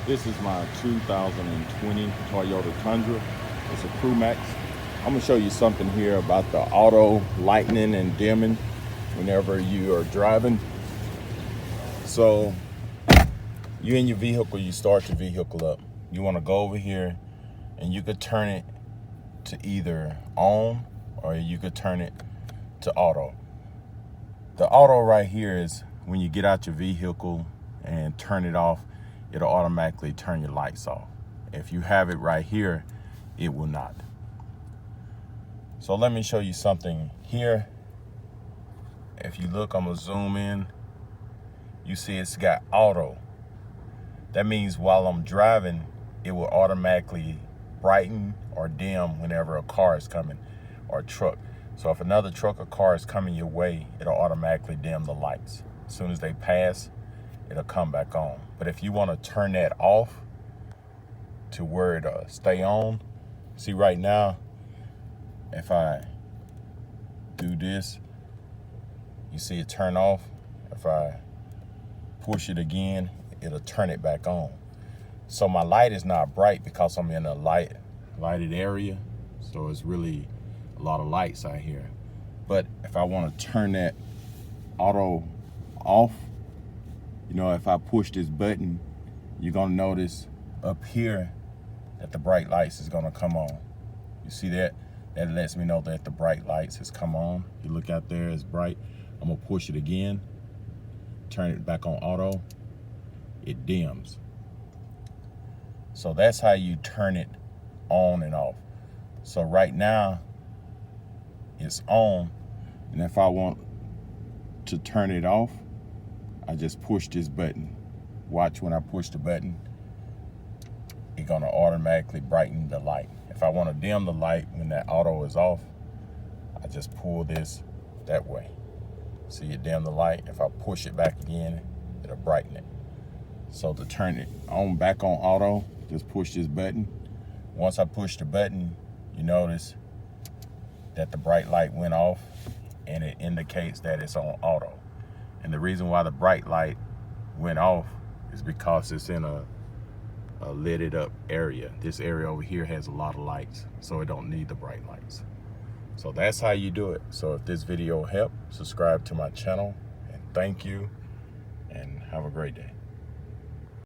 This is my 2020 Toyota Tundra. It's a Crew Max. I'm gonna show you something here about the auto lightening and dimming whenever you are driving. So you in your vehicle, you start your vehicle up. You wanna go over here and you could turn it to either on or you could turn it to auto. The auto right here is when you get out your vehicle and turn it off, it'll automatically turn your lights off. If you have it right here, it will not. So let me show you something here. If you look, I'm gonna zoom in. You see it's got auto. That means while I'm driving, it will automatically brighten or dim whenever a car is coming or a truck. So if another truck or car is coming your way, it'll automatically dim the lights. As soon as they pass, it'll come back on. But if you want to turn that off to where it stay on, see right now, if I do this, you see it turn off. If I push it again, it'll turn it back on. So my light is not bright because I'm in a lighted area. So it's really a lot of lights out here. But if I want to turn that auto off, you know, if I push this button, you're gonna notice up here that the bright lights is gonna come on. You see that? That lets me know that the bright lights has come on. You look out there, it's bright. I'm gonna push it again, turn it back on auto, it dims. So that's how you turn it on and off. So right now, it's on, and if I want to turn it off, I just push this button. Watch when I push the button, it's gonna automatically brighten the light. If I wanna dim the light when that auto is off, I just pull this that way. See it dim the light. If I push it back again, it'll brighten it. So to turn it on back on auto, just push this button. Once I push the button, you notice that the bright light went off and it indicates that it's on auto. And the reason why the bright light went off is because it's in a lighted up area. This area over here has a lot of lights, so it don't need the bright lights. So that's how you do it. So if this video helped, subscribe to my channel, and thank you, and have a great day.